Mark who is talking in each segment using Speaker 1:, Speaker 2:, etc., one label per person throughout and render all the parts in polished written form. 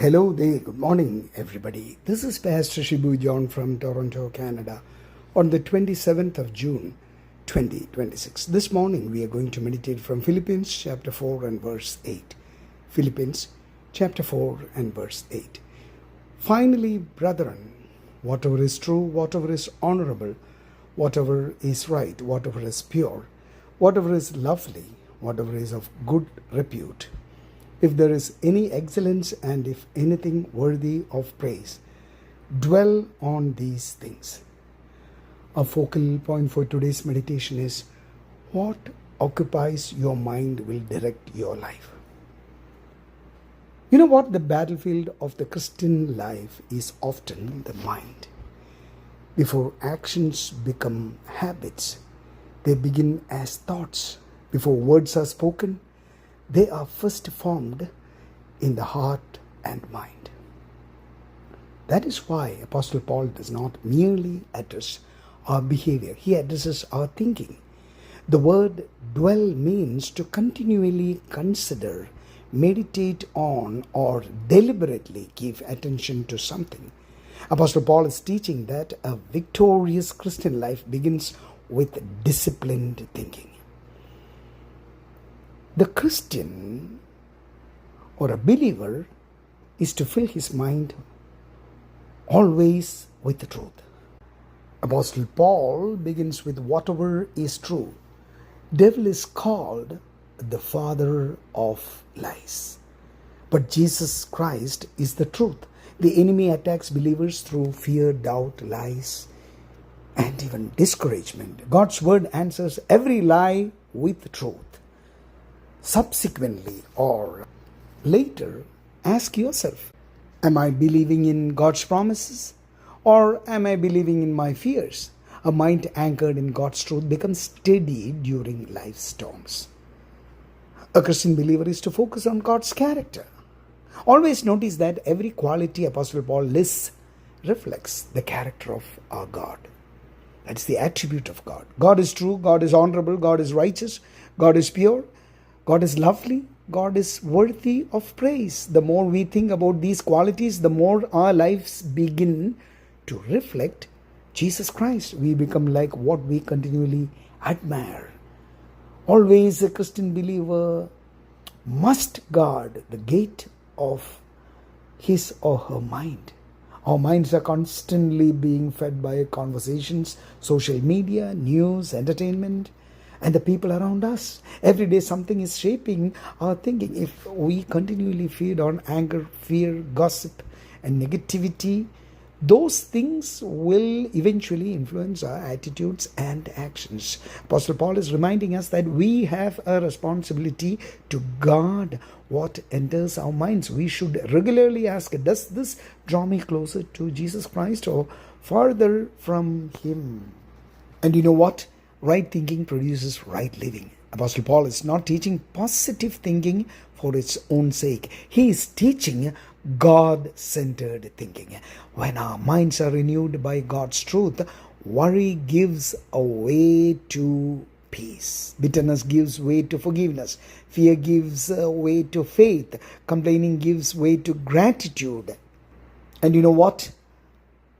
Speaker 1: Hello there, good morning everybody. This is Pastor Shibu John from Toronto, Canada on the 27th of June 2026. This morning we are going to meditate from Philippians chapter 4 and verse 8. Philippians chapter 4 and verse 8. Finally, brethren, whatever is true, whatever is honorable, whatever is right, whatever is pure, whatever is lovely, whatever is of good repute, if there is any excellence and if anything worthy of praise, dwell on these things. A focal point for today's meditation is what occupies your mind will direct your life. You know what? The battlefield of the Christian life is often the mind. Before actions become habits, they begin as thoughts. Before words are spoken, they are first formed in the heart and mind. That is why Apostle Paul does not merely address our behavior, he addresses our thinking. The word dwell means to continually consider, meditate on, or deliberately give attention to something. Apostle Paul is teaching that a victorious Christian life begins with disciplined thinking. The Christian or a believer is to fill his mind always with the truth. Apostle Paul begins with whatever is true. Devil is called the father of lies. But Jesus Christ is the truth. The enemy attacks believers through fear, doubt, lies, and even discouragement. God's word answers every lie with truth. Subsequently or later, ask yourself, am I believing in God's promises or am I believing in my fears? A mind anchored in God's truth becomes steady during life's storms. A Christian believer is to focus on God's character. Always notice that every quality Apostle Paul lists reflects the character of our God. That's the attribute of God. God is true, God is honorable, God is righteous, God is pure, God is lovely, God is worthy of praise. The more we think about these qualities, the more our lives begin to reflect Jesus Christ. We become like what we continually admire. Always a Christian believer must guard the gate of his or her mind. Our minds are constantly being fed by conversations, social media, news, entertainment, and the people around us. Every day something is shaping our thinking. If we continually feed on anger, fear, gossip, and negativity, those things will eventually influence our attitudes and actions. Apostle Paul is reminding us that we have a responsibility to guard what enters our minds. We should regularly ask, does this draw me closer to Jesus Christ or farther from Him? And you know what? Right thinking produces right living. Apostle Paul is not teaching positive thinking for its own sake. He is teaching God-centered thinking. When our minds are renewed by God's truth, worry gives way to peace. Bitterness gives way to forgiveness. Fear gives way to faith. Complaining gives way to gratitude. And you know what?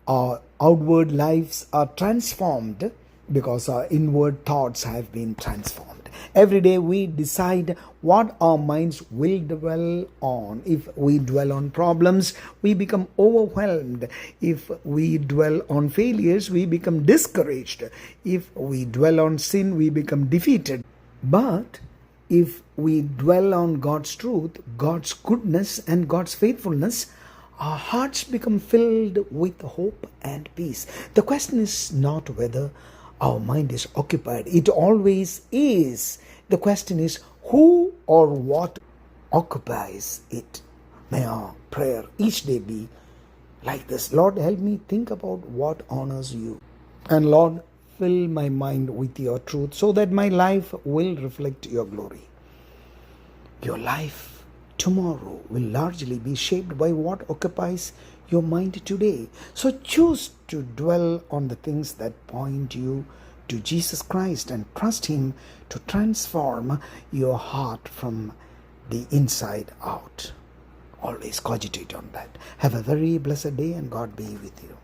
Speaker 1: Our outward lives are transformed because our inward thoughts have been transformed. Every day we decide what our minds will dwell on. If we dwell on problems, we become overwhelmed. If we dwell on failures, we become discouraged. If we dwell on sin, we become defeated. But if we dwell on God's truth, God's goodness, and God's faithfulness, our hearts become filled with hope and peace. The question is not whether our mind is occupied. It always is. The question is who or what occupies it. May our prayer each day be like this. Lord, help me think about what honors you. And Lord, fill my mind with your truth so that my life will reflect your glory. Your life tomorrow will largely be shaped by what occupies your mind today. So choose to dwell on the things that point you to Jesus Christ and trust Him to transform your heart from the inside out. Always cogitate on that. Have a very blessed day and God be with you.